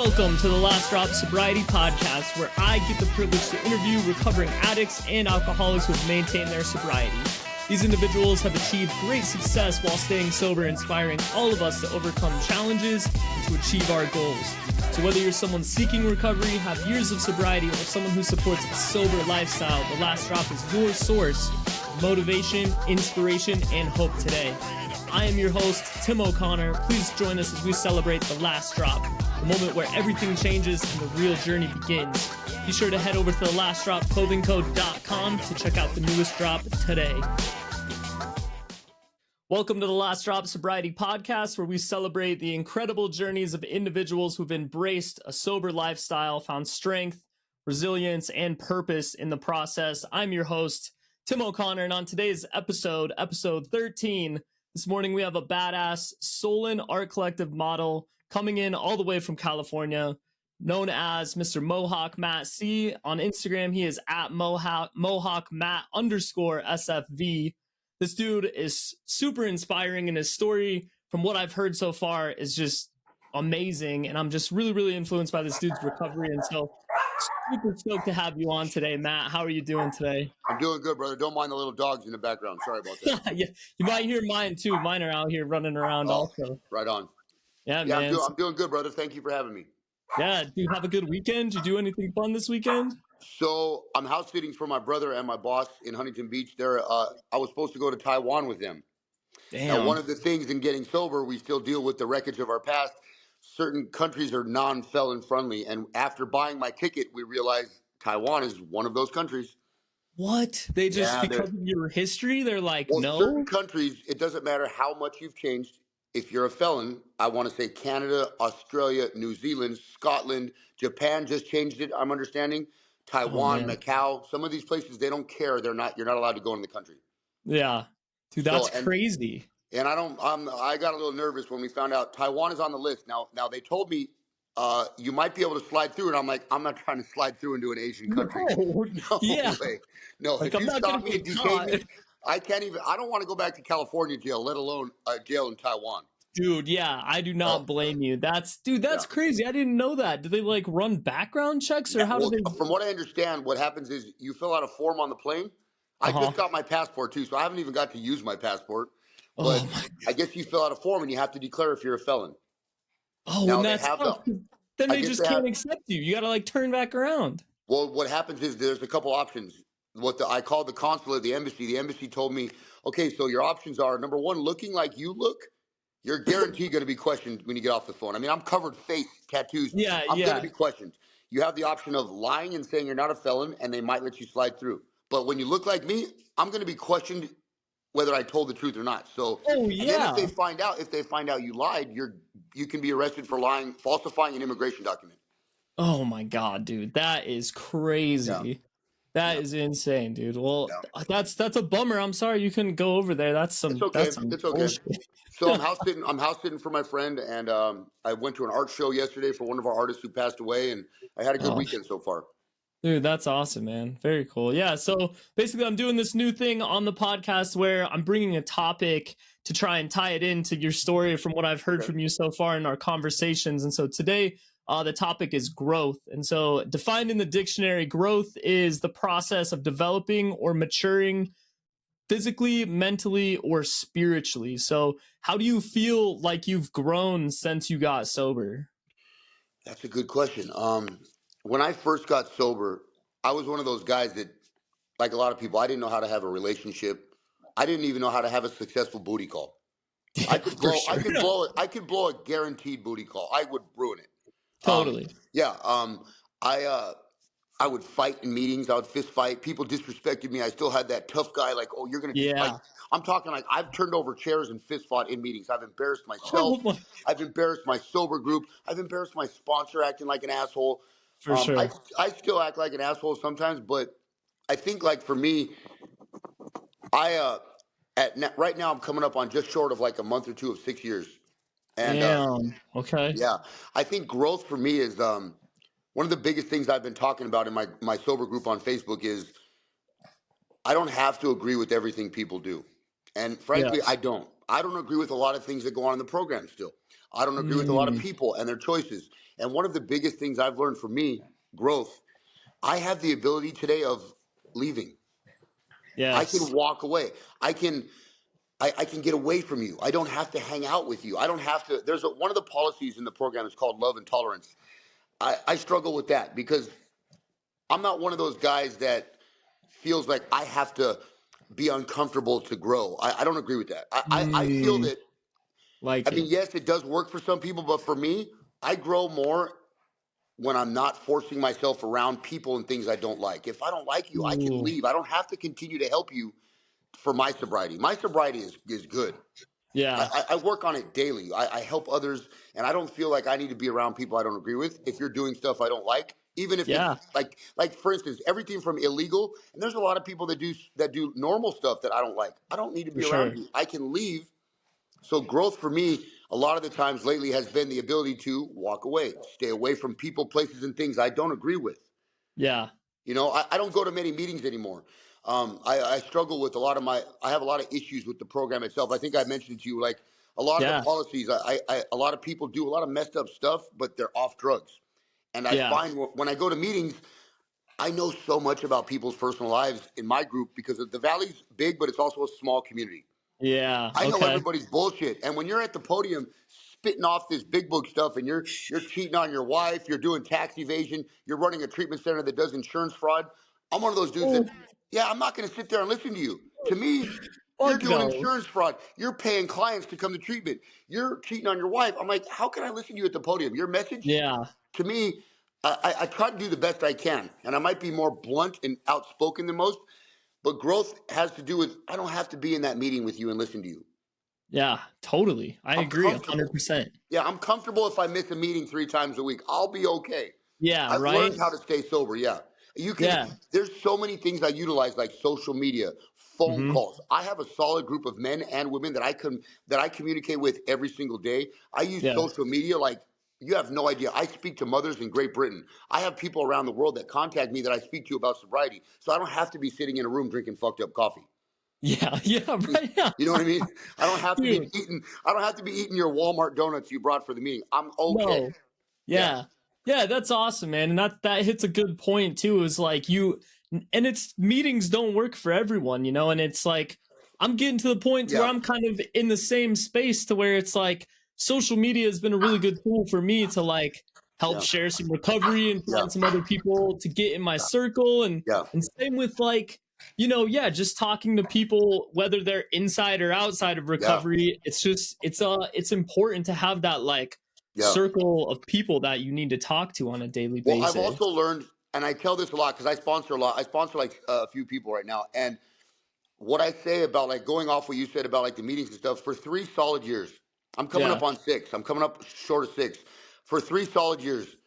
Welcome to the Last Drop Sobriety Podcast, where I get the privilege to interview recovering addicts and alcoholics who have maintained their sobriety. These individuals have achieved great success while staying sober, inspiring all of us to overcome challenges and to achieve our goals. So whether you're someone seeking recovery, have years of sobriety, or someone who supports a sober lifestyle, the Last Drop is your source of motivation, inspiration, and hope today. I am your host, Tim O'Connor. Please join us as we celebrate the Last Drop, the moment where everything changes and the real journey begins. Be sure to head over to thelastdropclothingco.com to check out the newest drop today. Welcome to the Last Drop Sobriety Podcast, where we celebrate the incredible journeys of individuals who've embraced a sober lifestyle, found strength, resilience, and purpose in the process. I'm your host, Tim O'Connor, and on today's episode 13, this morning we have a badass Sullen Art Collective model coming in all the way from California, known as Mr. Mohawk Matt C. On Instagram, he is at Mohawk Matt _SFV. This dude is super inspiring, and his story, from what I've heard so far, is just amazing. And I'm just really influenced by this dude's recovery. And so super stoked to have you on today, Matt. How are you doing today? I'm doing good, brother. Don't mind the little dogs in the background. Sorry about that. Yeah, you might hear mine too. Mine are out here running around also. Right on. Yeah, man. I'm doing good, brother. Thank you for having me. Yeah, do you have a good weekend? Did you do anything fun this weekend? So I'm house sitting for my brother and my boss in Huntington Beach. I was supposed to go to Taiwan with them. Damn. And one of the things in getting sober, we still deal with the wreckage of our past. Certain countries are non-felon friendly. And after buying my ticket, we realized Taiwan is one of those countries. What? They just, because of your history, they're like, well, no? Certain countries, it doesn't matter how much you've changed. If you're a felon, I want to say Canada, Australia, New Zealand, Scotland, Japan just changed it, I'm understanding. Taiwan, Macau, some of these places, they don't care. You're not allowed to go in the country. Yeah. Dude, that's crazy. And I got a little nervous when we found out Taiwan is on the list. Now they told me you might be able to slide through, and I'm like, I'm not trying to slide through into an Asian country. No way. No, like, if you stop me and detain me, I don't want to go back to California jail, let alone jail in Taiwan. Dude, yeah, I do not blame you. That's crazy. I didn't know that. Do they like run background checks, or how do they? From what I understand, what happens is you fill out a form on the plane. I just got my passport too, so I haven't even got to use my passport. But I guess you fill out a form and you have to declare if you're a felon. Oh, now, and that's then they just can't accept you. You got to like turn back around. Well, what happens is there's a couple options. I called the consulate, the embassy. The embassy told me, okay, so your options are, number one, looking like you look. You're guaranteed going to be questioned when you get off the phone. I mean, I'm covered face, tattoos. I'm going to be questioned. You have the option of lying and saying you're not a felon, and they might let you slide through. But when you look like me, I'm going to be questioned whether I told the truth or not. So, and then if they find out you lied, you can be arrested for lying, falsifying an immigration document. Oh my God, dude, that is crazy. Yeah. That is insane, dude. Well, that's a bummer. I'm sorry you couldn't go over there. It's okay. So I'm house sitting for my friend, and I went to an art show yesterday for one of our artists who passed away, and I had a good weekend so far. Dude, that's awesome, man. Very cool. Yeah, so basically I'm doing this new thing on the podcast where I'm bringing a topic to try and tie it into your story from what I've heard from you so far in our conversations. And so today, the topic is growth. And so defined in the dictionary, growth is the process of developing or maturing physically, mentally, or spiritually. So how do you feel like you've grown since you got sober? That's a good question. When I first got sober, I was one of those guys that, like a lot of people, I didn't know how to have a relationship. I didn't even know how to have a successful booty call. Yeah, I could blow a guaranteed booty call. I would ruin it. Totally. I would fight in meetings. I would fist fight. People disrespected me. I still had that tough guy, like, oh, you're going to like, I'm talking like I've turned over chairs and fist fought in meetings. I've embarrassed myself. I've embarrassed my sober group. I've embarrassed my sponsor acting like an asshole. For sure. I still act like an asshole sometimes, but I think, like, for me, right now I'm coming up on just short of like a month or two of 6 years. And okay. Yeah, I think growth for me is one of the biggest things I've been talking about in my sober group on Facebook is I don't have to agree with everything people do. And frankly, I don't. I don't agree with a lot of things that go on in the program still. I don't agree with a lot of Mm, people and their choices. And one of the biggest things I've learned for me, growth, I have the ability today of leaving. I can yes. walk away. I can get away from you. I don't have to hang out with you. I don't have to. One of the policies in the program is called love and tolerance. I struggle with that because I'm not one of those guys that feels like I have to be uncomfortable to grow. I don't agree with that. I feel Mm, that, I like mean, it. yes, it does work for some people, but for me, I grow more when I'm not forcing myself around people and things I don't like. If I don't like you, I can Ooh, leave. I don't have to continue to help you for my sobriety. My sobriety is good. yeah. I work on it daily. I help others, and I don't feel like I need to be around people I don't agree with. If you're doing stuff I don't like, even if it's Yeah, like for instance, everything from illegal, and there's a lot of people that do normal stuff that I don't like. I don't need to for be around sure. you. I can leave. So growth for me, a lot of the times lately, has been the ability to walk away, stay away from people, places, and things I don't agree with. Yeah. I don't go to many meetings anymore. I struggle with a lot of I have a lot of issues with the program itself. I think I mentioned to you, like a lot of the Yeah. policies, a lot of people do a lot of messed up stuff, but they're off drugs. And I Yeah. find when I go to meetings, I know so much about people's personal lives in my group because the Valley's big, but it's also a small community. Yeah. I know Okay. everybody's bullshit. And when you're at the podium spitting off this big book stuff and you're cheating on your wife, you're doing tax evasion, you're running a treatment center that does insurance fraud, I'm one of those dudes that, Oh, yeah, I'm not going to sit there and listen to you. To me, you're fuck doing no. insurance fraud. You're paying clients to come to treatment. You're cheating on your wife. I'm like, how can I listen to you at the podium? Your message, Yeah. to me, I try to do the best I can. And I might be more blunt and outspoken than most, but growth has to do with I don't have to be in that meeting with you and listen to you. Yeah. Totally. I I'm agree comfortable. 100%. Yeah, I'm comfortable if I miss a meeting 3 times a week. I'll be okay. Yeah. I've Right. learned how to stay sober. Yeah. You can, Yeah. there's so many things I utilize like social media, phone Hmm. calls. I have a solid group of men and women that I communicate with every single day. I use Yes. social media like you have no idea. I speak to mothers in Great Britain. I have people around the world that contact me that I speak to about sobriety. So I don't have to be sitting in a room drinking fucked up coffee. Yeah. Yeah. Right. Yeah. You know what I mean? I don't have to be Dude. eating. I don't have to be eating your Walmart donuts you brought for the meeting. I'm okay. No. Yeah, Yeah. Yeah, that's awesome, man. And that hits a good point too. Is like and it's meetings don't work for everyone, and it's like I'm getting to the point to where yeah, I'm kind of in the same space to where it's like social media has been a really good tool for me to like help yeah, share some recovery and yeah, find some other people to get in my circle yeah, and same with like yeah, just talking to people whether they're inside or outside of yeah, recovery. It's just it's important to have that like yeah. circle of people that you need to talk to on a daily Well, I've basis. also learned, and I tell this a lot because I sponsor a lot. I sponsor like a few people right now, and what I say about like going off what you said about like the meetings and stuff for 3 solid years. I'm coming Yeah. up on 6. I'm coming up short of 6. For 3 solid years,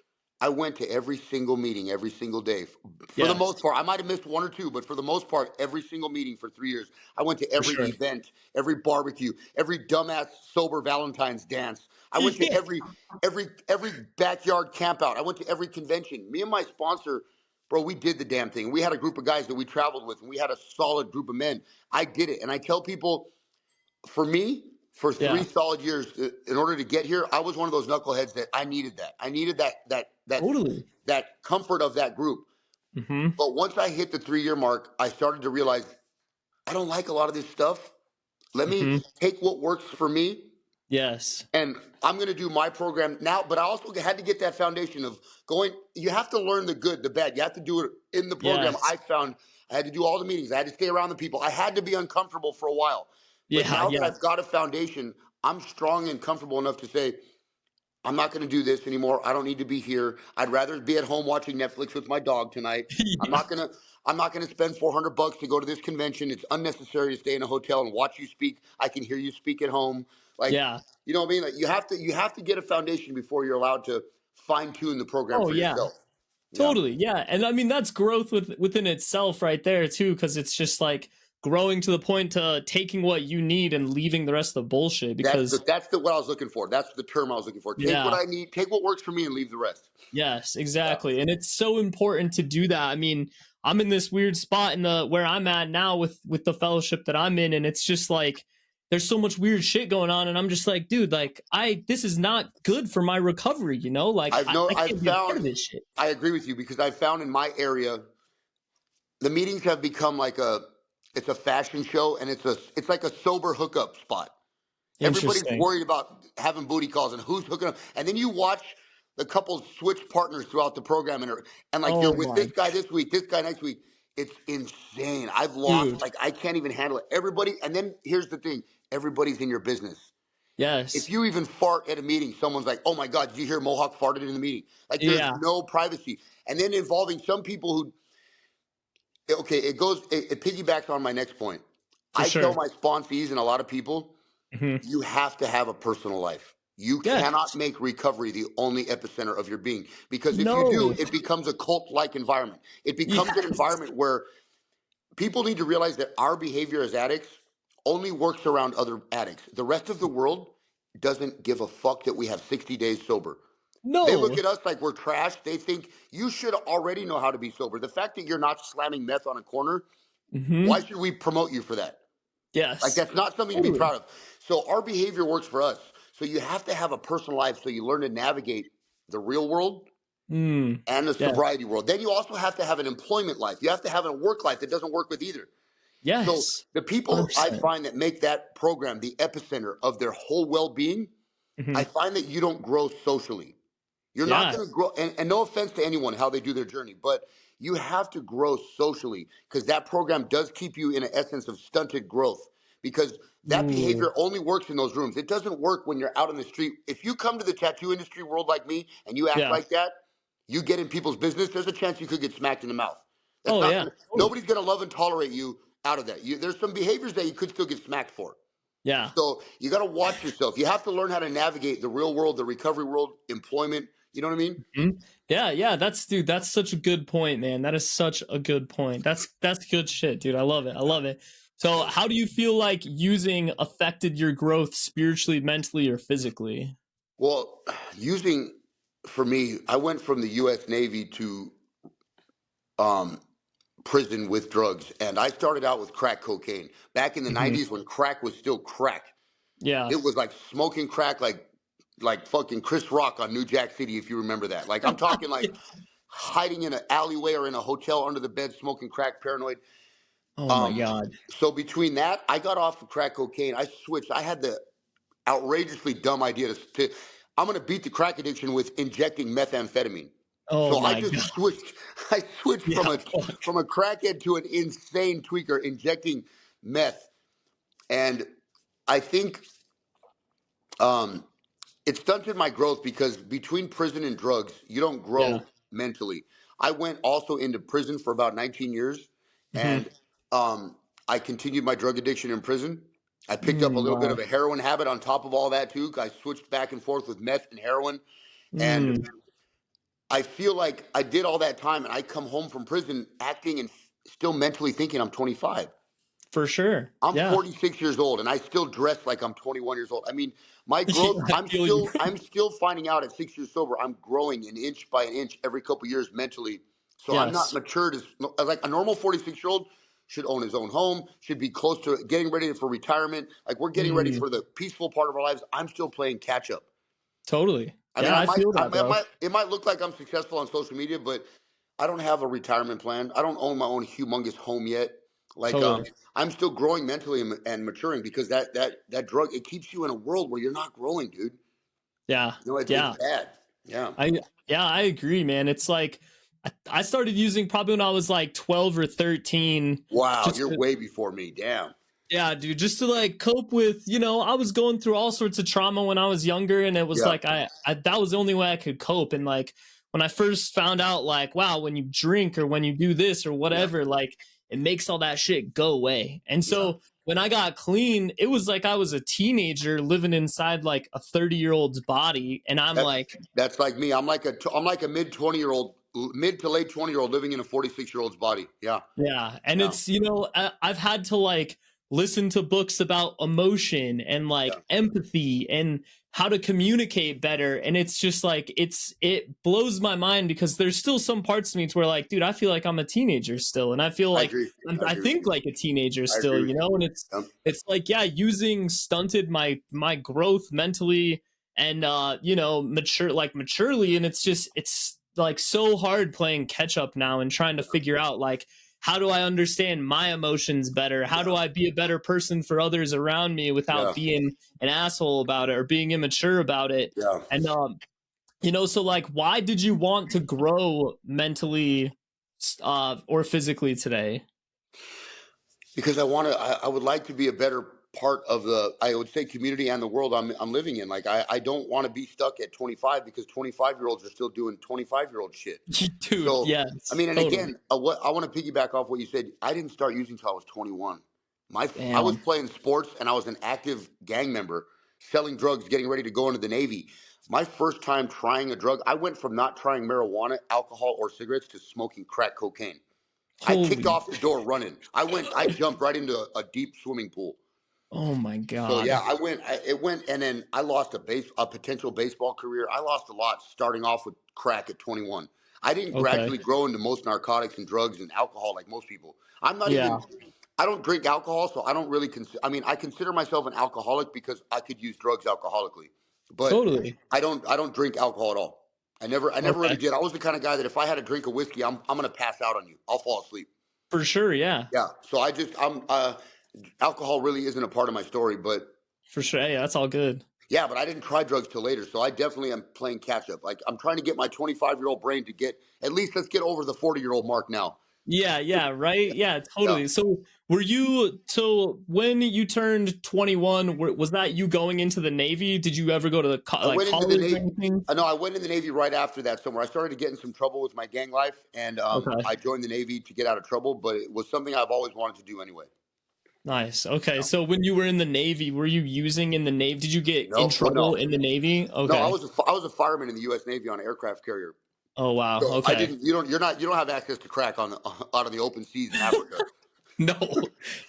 I went to every single meeting every single day. For the Yes, most part, I might have missed 1 or 2, but for the most part, every single meeting for 3 years. I went to for every sure. event, every barbecue, every dumbass sober Valentine's dance. I went to Yeah. every backyard camp out. I went to every convention. Me and my sponsor, bro, we did the damn thing. We had a group of guys that we traveled with, and we had a solid group of men. I did it. And I tell people, for me, for three Yeah. solid years, in order to get here, I was one of those knuckleheads that I needed that. I needed Totally. that comfort of that group. Mhm. But once I hit the 3 year mark, I started to realize I don't like a lot of this stuff. Let me Mhm. take what works for me, Yes. and I'm going to do my program now. But I also had to get that foundation of going. You have to learn the good, the bad. You have to do it in the program. Yes. I found I had to do all the meetings. I had to stay around the people. I had to be uncomfortable for a while. But Yeah, now that yeah. I've got a foundation, I'm strong and comfortable enough to say, I'm not going to do this anymore. I don't need to be here. I'd rather be at home watching Netflix with my dog tonight. I'm Yeah. not going to I'm not going to spend $400 to go to this convention. It's unnecessary to stay in a hotel and watch you speak. I can hear you speak at home. Like, Yeah. you know what I mean? Like you have to get a foundation before you're allowed to fine tune the program Oh, for yeah. yourself. Yeah. Totally. Yeah. And I mean that's growth within itself right there too cuz it's just like growing to the point to taking what you need and leaving the rest of the bullshit because That's the what I was looking for. That's the term I was looking for. Take what yeah. I need, take what works for me and leave the rest. Yes, Yeah. exactly. And it's so important to do that. I mean, I'm in this weird spot in the where I'm at now with the fellowship that I'm in and it's just like there's so much weird shit going on, and I'm just like, dude, like this is not good for my recovery, you know? Like I I've can't be a part found, of this shit. I agree with you because I've found in my area, the meetings have become like it's a fashion show and it's like a sober hookup spot. Everybody's Interesting. worried about having booty calls and who's hooking up. And then you watch the couples switch partners throughout the program and like you're Oh with my this guy this week, this guy next week. It's insane. I've lost, dude. like, I can't even handle it. Everybody, and then here's the thing, everybody's in your business. If Yes. you even fart at a meeting, someone's like, oh my God, did you hear Mohawk farted in the meeting? Like, there's Yeah, no privacy. And then involving some people who, okay, it piggybacks on my next point. for I tell sure. my sponsees and a lot of people, Mhm. you have to have a personal life. You cannot Yes. make recovery the only epicenter of your being because if you do, No. it becomes a cult like environment. It becomes an Yes. environment where people need to realize that our behavior as addicts only works around other addicts. The rest of the world doesn't give a fuck that we have 60 days sober. They look No. at us like we're trash. They think you should already know how to be sober. The fact that you're not slamming meth on a corner, why Mhm. should we promote you for that? Like, Yes. that's not something to be Totally. proud of. So our behavior works for us. So you have to have a personal life so you learn to navigate the real world Mm. and the Yeah. sobriety world. Then you also have to have an employment life. You have to have a work life that doesn't work with either. So Yes. the people I 100%. find that make that program the epicenter of their whole well-being, I Mhm. find that you don't grow socially. You're not Yeah. going to grow, and no offense to anyone, how they do their journey, but you have to grow socially because that program does keep you in an essence of stunted growth because that Ooh. behavior only works in those rooms. It doesn't work when you're out in the street. If you come to the tattoo industry world like me and you act Yeah. like that, you get in people's business, there's a chance you could get smacked in the mouth. That's Oh, not yeah. gonna, Totally. nobody's going to love and tolerate you out of that. There's some behaviors that you could still get smacked for. Yeah. So you got to watch yourself. You have to learn how to navigate the real world, the recovery world, employment. You know what I mean? Mhm. Yeah, yeah, dude, that's such a good point, man. That is such a good point. That's good shit, dude. I love it. I love it. So, how do you feel like using affected your growth spiritually, mentally, or physically? Well, using for me, I went from the U.S. Navy to um, prison with drugs, and I started out with crack cocaine back in the Mhm. '90s when crack was still crack. Yeah. It was like smoking crack, like fucking Chris Rock on New Jack City, if you remember that. Like I'm talking like hiding in an alleyway or in a hotel under the bed smoking crack, paranoid. Oh my Um, god. so between that, I got off of crack cocaine. I switched. I had the outrageously dumb idea to I'm going to beat the crack addiction with injecting methamphetamine. Oh So I my just god. switched. I switched Yeah, fuck. from a crackhead to an insane tweaker injecting meth, and I think um, it stunted my growth because between prison and drugs, you don't Yeah. grow mentally. I went also into prison for about 19 years, Mhm. and I continued my drug addiction in prison. I picked up a little bit of Wow. a heroin habit on top of all that too. I switched back and forth with meth and heroin, and Mm, I feel like I did all that time, and I come home from prison acting and still mentally thinking I'm 25. for sure. I'm Yeah. 46 years old and I still dress like I'm 21 years old. I mean, my Yeah, growth, I feel you. I'm still finding out at 6 years sober, I'm growing an inch by an inch every couple years mentally. So I'm not Yes. matured as like a normal 46-year-old should own his own home, should be close to getting ready for retirement. Like we're getting ready Mm, for the peaceful part of our lives. I'm still playing catch up. totally. I mean, Yeah, I feel that, bro. it might look like I'm successful on social media, but I don't have a retirement plan. I don't own my own humongous home yet. Like, Totally. I'm still growing mentally and maturing because that drug, it keeps you in a world where you're not growing, dude. Yeah. You know, it's Yeah. bad. Yeah. I yeah, I agree, man. It's like I started using probably when I was like 12 or 13 Wow, just you're to, way before me. Damn. yeah, dude, just to like cope with, I was going through all sorts of trauma when I was younger, and it was Yeah. like I that was the only way I could cope. And like when I first found out, like, wow, when you drink or when you do this or Yeah. whatever, like it makes all that shit go away. And Yeah. so when I got clean, it was like I was a teenager living inside like a 30-year-old's body. And I'm That's like, that's like me. I'm like a mid 20-year-old, mid to late 20-year-old living in a 46-year-old's body. Yeah. yeah. And Yeah. it's, I've had to like listen to books about emotion and like Yeah, empathy and how to communicate better. And it's just like it blows my mind because there's still some parts of me to where like, dude, I feel like I'm a teenager still, and I feel I like agree. I I agree with think you. like a teenager I still, agree you with know. you. And Yep. it's like, yeah, using stunted my growth mentally and you know, maturely. And it's like so hard playing catch up now and trying to figure out like, how do I understand my emotions better? How do Yeah. I be a better person for others around me without Yeah. being an asshole about it or being immature about it? Yeah. And you know, so like, why did you want to grow mentally or physically today? Because I would like to be a better part of the, I would say, community and the world I'm living in. Like, I don't want to be stuck at 25 because 25-year-olds are still doing 25-year-old shit. Dude, So, I yes, mean, and totally. again, what I want to piggyback off what you said. I didn't start using until I was 21. I was Damn. playing sports and I was an active gang member, selling drugs, getting ready to go into the Navy. My first time trying a drug, I went from not trying marijuana, alcohol, or cigarettes to smoking crack cocaine. I kicked Holy. off the door running. I jumped right into a deep swimming pool. Oh my So yeah, God. it went, and then I lost a potential baseball career. I lost a lot starting off with crack at 21. I didn't Okay. gradually grow into most narcotics and drugs and alcohol like most people. I'm not Yeah, even. I don't drink alcohol, so I don't really consider. I mean, I consider myself an alcoholic because I could use drugs alcoholically, but totally. I don't drink alcohol at all. I never really Okay. did. I was the kind of guy that if I had a drink of whiskey, I'm gonna pass out on you. I'll fall asleep. For sure. Yeah. Yeah. So I'm alcohol really isn't a part of my story, but For sure. Hey, that's all good. yeah, but I didn't try drugs till later. So I definitely am playing catch up. Like I'm trying to get my 25-year-old brain to get at least let's get over the 40-year-old mark now. Yeah, yeah, right? Yeah, Yeah. totally. So when you turned 21, was that you going into the Navy? Did you ever go to the I like went into the college or Navy. anything? I know I went in the Navy right after that somewhere. I started to get in some trouble with my gang life, and Okay. I joined the Navy to get out of trouble. But it was something I've always wanted to do anyway. Nice. Okay. Yeah. So when you were in the Navy, were you using in the Navy? Did you get in No, oh trouble no, in the Navy? no. Okay. I was a fireman in the U.S. Navy on an aircraft carrier. Oh wow. So I Okay. didn't. You don't have access to crack on the out on the open seas in Africa. No.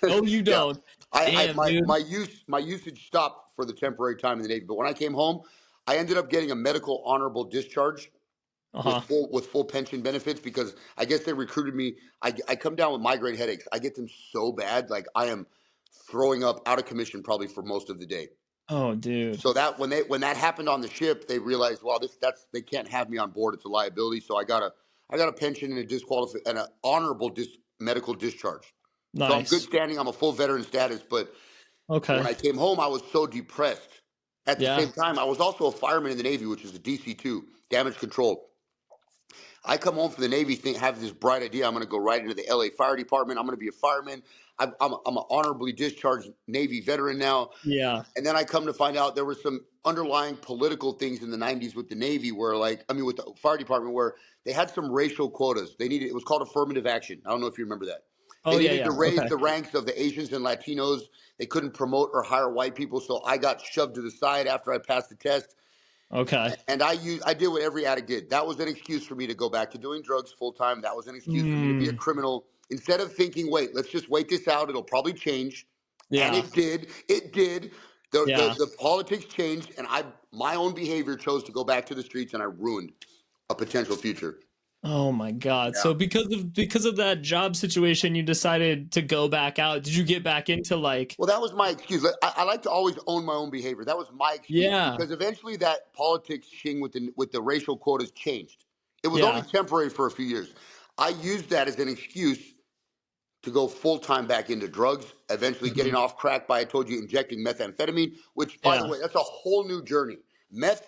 No, you Yeah, don't. Damn, dude. my usage stopped for the temporary time in the Navy. But when I came home, I ended up getting a medical honorable discharge Uh-huh. with full pension benefits because I guess they recruited me. I come down with migraine headaches. I get them so bad, like I am throwing up out of commission probably for most of the day. Oh, dude. So that when that happened on the ship, they realized, well, that's they can't have me on board. It's a liability. So I got a pension and a and an honorable medical discharge. So I'm good Nice. standing. I'm a full veteran status. But when Okay. I came home, I was so depressed. At the Yeah. same time, I was also a fireman in the Navy, which is a DC-2, damage control. I come home from the Navy, have this bright idea. I'm going to go right into the LA Fire Department. I'm going to be a fireman. I'm an honorably discharged Navy veteran now. Yeah. And then I come to find out there were some underlying political things in the 90s with the Navy where with the fire department where they had some racial quotas. It was called affirmative action. I don't know if you remember that. They Oh yeah, needed yeah. to raise Okay. the ranks of the Asians and Latinos. They couldn't promote or hire white people. So I got shoved to the side after I passed the test. Okay. And I did what every addict did. That was an excuse for me to go back to doing drugs full time. That was an excuse for me to be a Mm, criminal. Instead of thinking, wait, let's just wait this out. It'll probably change. And yeah. it did. It did. Yeah. The politics changed, and my own behavior chose to go back to the streets, and I ruined a potential future. Oh my God. Yeah. So because of that job situation, you decided to go back out. Did you get back into like, Well, that was my excuse. I like to always own my own behavior. That was my excuse yeah, because eventually that politics shing with the racial quotas changed. It was only yeah. temporary for a few years. I used that as an excuse to go full time back into drugs, eventually getting Mhm. off crack by, I told you, injecting methamphetamine, which, by the Yeah. way, that's a whole new journey.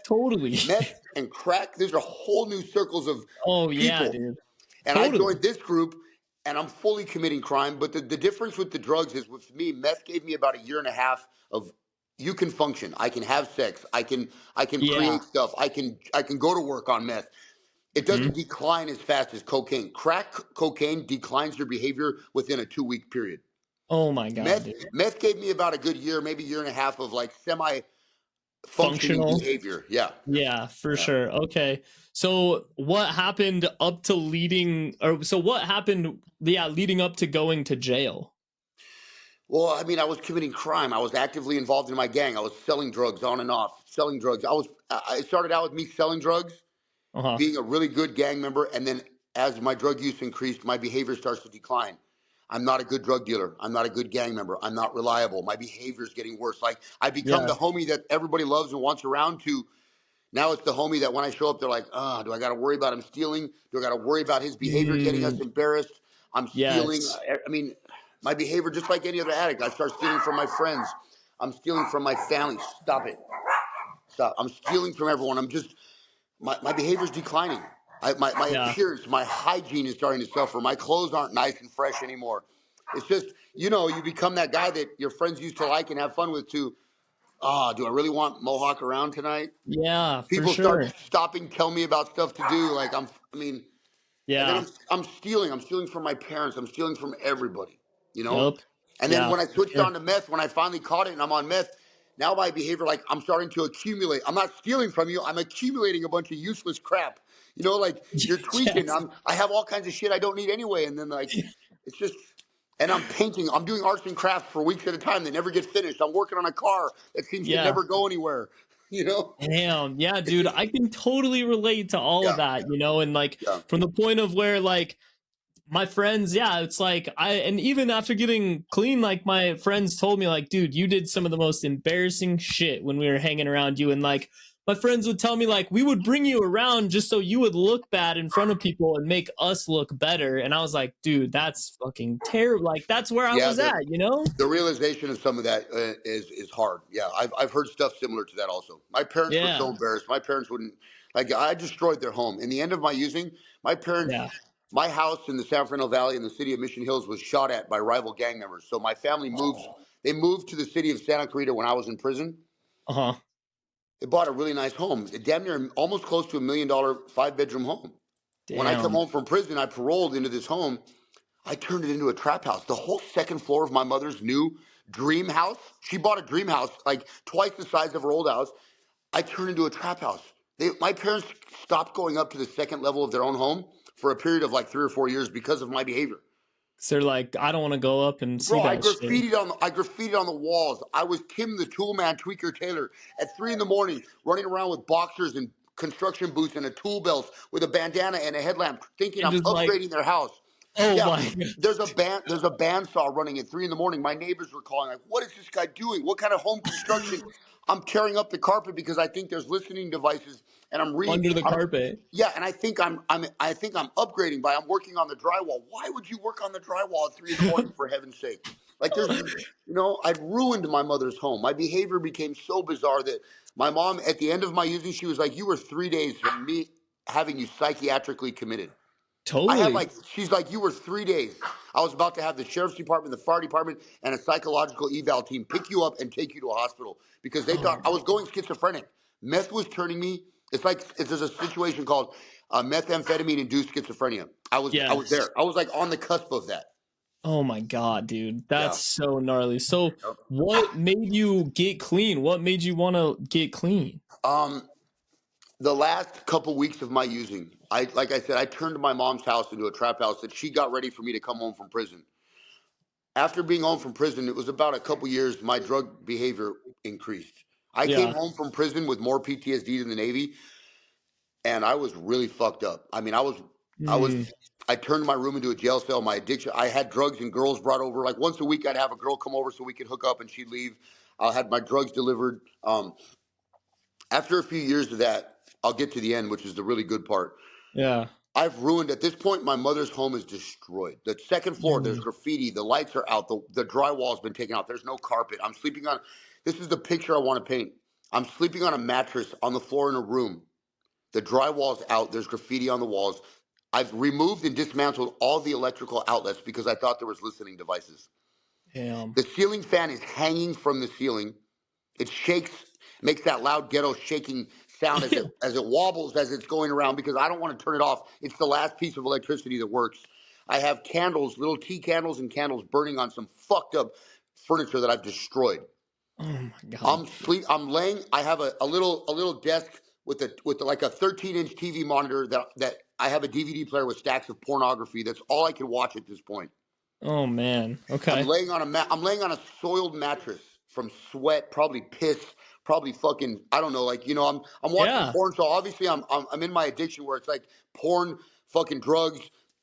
Totally. Meth and crack, these are whole new circles of Oh yeah, people. dude. And I Totally. joined this group and I'm fully committing crime. But the difference with the drugs is with me, meth gave me about a year and a half of you can function. I can have sex. I can Yeah. create stuff. I can go to work on meth. It doesn't Mhm. decline as fast as cocaine. Crack cocaine declines your behavior within a 2 week period. Oh my God, dude. Meth gave me about a good year, maybe year and a half of like semi functioning Functional. behavior. Yeah. Yeah, for Yeah. sure. Okay. So what happened up to leading or so what happened, yeah, leading up to going to jail? Well, I mean, I was committing crime. I was actively involved in my gang. I was selling drugs on and off, selling drugs. I started out with me selling drugs, Uh-huh. being a really good gang member, and then as my drug use increased, my behavior starts to decline. I'm not a good drug dealer. I'm not a good gang member. I'm not reliable. My behavior is getting worse. Like I become Yeah. the homie that everybody loves and wants around to. Now it's the homie that when I show up, they're like, do I got to worry about him stealing? Do I got to worry about his behavior getting us Mm, embarrassed? I'm stealing. yes. I mean, my behavior, just like any other addict, I start stealing from my friends. I'm stealing from my family. Stop it. Stop. I'm stealing from everyone. My behavior is declining. My Yeah. appearance, my hygiene is starting to suffer. My clothes aren't nice and fresh anymore. It's just, you become that guy that your friends used to like and have fun with too. Do I really want Mohawk around tonight? Yeah, for People start sure. stopping, tell me about stuff to do. Like I mean, and then Yeah. I'm stealing. I'm stealing from my parents. I'm stealing from everybody. You know. Yep. And then Yeah, when I for switched sure. on to meth, when I finally caught it and I'm on meth, now my behavior, like I'm starting to accumulate. I'm not stealing from you. I'm accumulating a bunch of useless crap. Like you're tweaking. Yes. I have all kinds of shit I don't need anyway. And then like, it's just, and I'm painting. I'm doing arts and crafts for weeks at a time. They never get finished. I'm working on a car that seems to Yeah. never go anywhere. You know, Damn. Yeah, it's dude, just, I can totally relate to all of yeah, that, and like yeah. from the point of where like my friends, yeah, it's like and even after getting clean, like my friends told me, like, dude, you did some of the most embarrassing shit when we were hanging around you. And like my friends would tell me, like, we would bring you around just so you would look bad in front of people and make us look better. And I was like, dude, that's fucking terrible. Like, that's where I Yeah, was the at. the realization of some of that is hard. Yeah, I've heard stuff similar to that also. My parents were so Yeah. embarrassed. My parents wouldn't like. I destroyed their home. In the end of my using, my parents, Yeah. my house in the San Fernando Valley in the city of Mission Hills was shot at by rival gang members. So my family moved. Oh. They moved to the city of Santa Clarita when I was in prison. Uh-huh. They bought a really nice home, damn near almost close to $1 million 5-bedroom home. When I come Damn. home from prison, I paroled into this home. I turned it into a trap house. The whole second floor of my mother's new dream house, she bought a dream house, like twice the size of her old house. I turned into a trap house. My parents stopped going up to the second level of their own home for a period of like 3 or 4 years because of my behavior. So they're like, I don't want to go up and see Bro, that shit. I graffitied on the walls. I was Tim the Toolman Tweaker Taylor at 3 in the morning, running around with boxers and construction boots and a tool belt with a bandana and a headlamp, thinking And I'm just like, upgrading their house. oh Yeah, my God. there's a bandsaw running at 3 in the morning. My neighbors were calling like, "What is this guy doing? What kind of home construction?" I'm tearing up the carpet because I think there's listening devices, and Under the carpet. yeah, and I think I'm upgrading by I'm working on the drywall. Why would you work on the drywall at 3 in the morning for heaven's sake? Like I'd ruined my mother's home. My behavior became so bizarre that my mom, at the end of my using, she was like, "You were 3 days from me having you psychiatrically committed." Totally. She's like, you were 3 days. I was about to have the sheriff's department, the fire department, and a psychological eval team pick you up and take you to a hospital because they Oh thought I my was going schizophrenic. Meth was turning me. There's a situation called methamphetamine induced schizophrenia. I was yes. there. I was like on the cusp of that. Oh my God, dude. Yeah. That's so gnarly. So what made you get clean? What made you want to get clean? Um, the last couple weeks of my using, like I said, I turned my mom's house into a trap house that she got ready for me to come home from prison. After being home from prison, it was about a couple years, my drug behavior increased. I came Yeah. home from prison with more PTSD than the Navy, and I was really fucked up. I mean, I was, Mm, I turned my room into a jail cell. My addiction, I had drugs and girls brought over. Like once a week, I'd have a girl come over so we could hook up and she'd leave. I had my drugs delivered. After a few years of that, I'll get to the end, which is the really good part. yeah. I've ruined, at this point, my mother's home is destroyed. The second floor, there's Mm, graffiti. The lights are out. The drywall's been taken out. There's no carpet. This is the picture I want to paint. I'm sleeping on a mattress on the floor in a room. The drywall's out. There's graffiti on the walls. I've removed and dismantled all the electrical outlets because I thought there was listening devices. damn. The ceiling fan is hanging from the ceiling. It shakes, makes that loud ghetto shaking sound Yeah. as it wobbles as it's going around because I don't want to turn it off. It's the last piece of electricity that works. I have candles, little tea candles and candles burning on some fucked up furniture that I've destroyed. Oh my God. I'm laying. I have a little desk with like a 13-inch TV monitor that I have a DVD player with stacks of pornography. That's all I can watch at this point. Oh man. I'm Okay. laying on I'm laying on a soiled mattress from sweat, probably piss, probably fucking I don't know, like I'm watching Yeah. porn, so obviously I'm in my addiction where it's like porn, fucking drugs.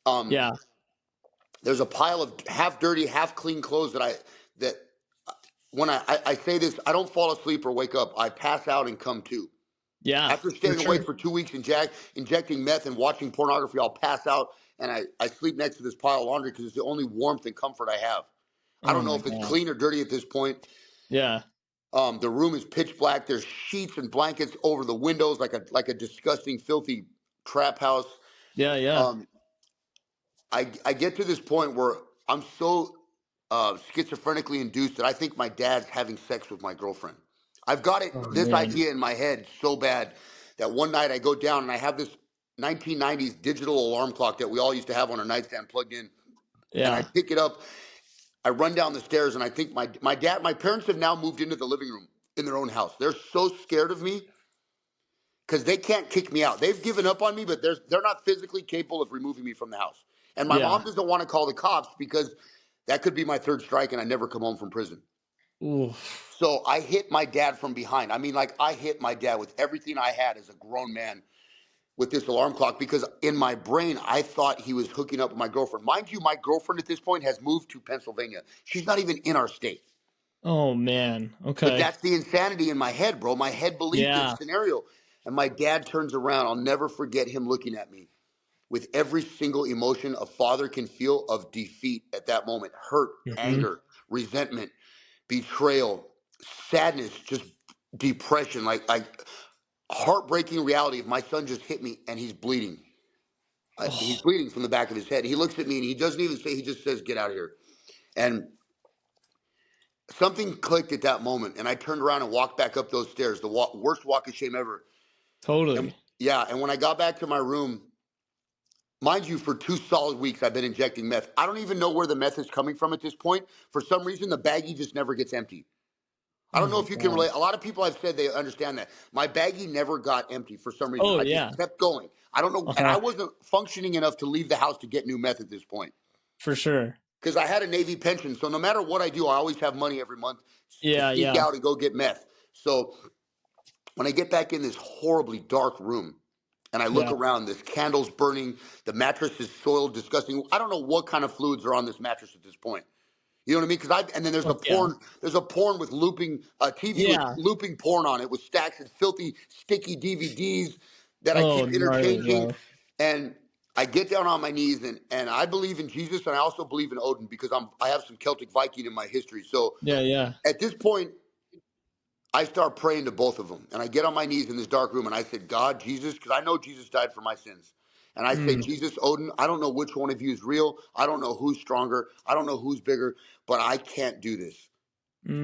Um, Yeah. there's a pile of half dirty, half clean clothes that when I say this, I don't fall asleep or wake up. I pass out and come to. Yeah. After For staying awake sure. for 2 weeks and injecting meth and watching pornography, I'll pass out and I sleep next to this pile of laundry because it's the only warmth and comfort I have. I Oh don't know my if it's god. clean or dirty at this point. Yeah. The room is pitch black. There's sheets and blankets over the windows like a disgusting, filthy trap house. Yeah. Yeah. Um, I get to this point where I'm so schizophrenically induced that I think my dad's having sex with my girlfriend. I've got Oh this man. idea in my head so bad that one night I go down and I have this 1990s digital alarm clock that we all used to have on our nightstand plugged in, and I Yeah. pick it up. I run down the stairs and I think my parents have now moved into the living room in their own house. They're so scared of me because they can't kick me out. They've given up on me, but they're not physically capable of removing me from the house. And my Yeah. mom doesn't want to call the cops because that could be my third strike and I never come home from prison. Ooh. So I hit my dad from behind. I mean, like I hit my dad with everything I had as a grown man with this alarm clock because in my brain, I thought he was hooking up with my girlfriend. Mind you, my girlfriend at this point has moved to Pennsylvania. She's not even in our state. Oh man. But Okay. that's the insanity in my head, bro. My head believed this Yeah. scenario. And my dad turns around. I'll never forget him looking at me with every single emotion a father can feel of defeat at that moment: hurt, Hmm. anger, resentment, betrayal, sadness, just depression, like heartbreaking reality of my son just hit me and he's bleeding. He's Oh, bleeding from the back of his head. He looks at me and he doesn't even say, he just says, "Get out of here." And something clicked at that moment. And I turned around and walked back up those stairs, the worst walk of shame ever. And totally. yeah, and when I got back to my room, mind you, for 2 solid weeks, I've been injecting meth. I don't even know where the meth is coming from at this point. For some reason, the baggie just never gets empty. I Oh don't know my if you can god. relate. A lot of people have said they understand that. My baggie never got empty for some reason. Oh I just yeah. kept going. I don't know. And I Uh-huh. wasn't functioning enough to leave the house to get new meth at this point For sure. because I had a Navy pension. So no matter what I do, I always have money every month to Yeah. sneak Yeah. out and go get meth. So when I get back in this horribly dark room and I look Yeah. around, this candle's burning, the mattress is soiled, disgusting. I don't know what kind of fluids are on this mattress at this point. You know what I mean? Because and then Fuck yeah. there's a porn with looping, TV with Yeah. looping porn on it with stacks of filthy, sticky DVDs that I Oh keep gnarly, interchanging. bro. And I get down on my knees and I believe in Jesus and I also believe in Odin because I have some Celtic Viking in my history. So Yeah. Yeah. at this point, I start praying to both of them. And I get on my knees in this dark room and I said, "God, Jesus," because I know Jesus died for my sins. And I say, Mm. "Jesus, Odin, I don't know which one of you is real. I don't know who's stronger. I don't know who's bigger, but I can't do this."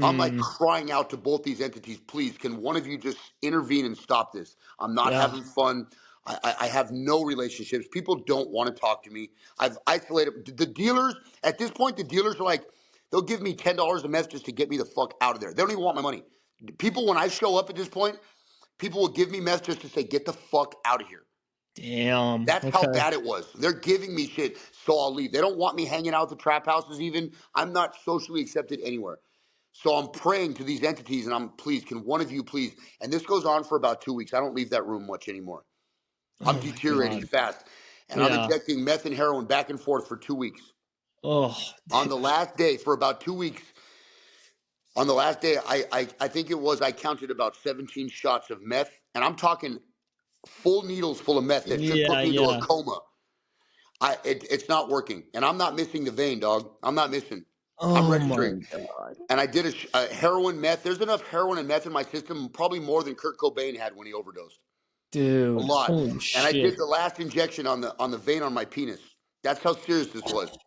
I'm like Mm. crying out to both these entities, "Please, can one of you just intervene and stop this? I'm not Yeah. having fun. I have no relationships. People don't want to talk to me. I've isolated the dealers. At this point, the dealers are like, they'll give me $10 a meth just to get me the fuck out of there. They don't even want my money. People, when I show up at this point, people will give me meth just to say, "Get the fuck out of here." Damn. That's how Okay. bad it was. They're giving me shit, so I'll leave. They don't want me hanging out at the trap houses even. I'm not socially accepted anywhere. So I'm praying to these entities and please, can one of you please? And this goes on for about 2 weeks. I don't leave that room much anymore. I'm Oh my deteriorating god. fast. And I'm Yeah. injecting meth and heroin back and forth for 2 weeks. Oh, On the dude. last day, for about 2 weeks, on the last day, I think it was, I counted about 17 shots of meth. And I'm talking full needles full of meth that should put Yeah. me into a Yeah. coma. It's not working. And I'm not missing the vein, dog. I'm not missing. I'm Oh my registering. god. And I did a heroin meth. There's enough heroin and meth in my system, probably more than Kurt Cobain had when he overdosed. A Dude. lot. Holy And I shit. did the last injection on the vein on my penis. That's how serious this was.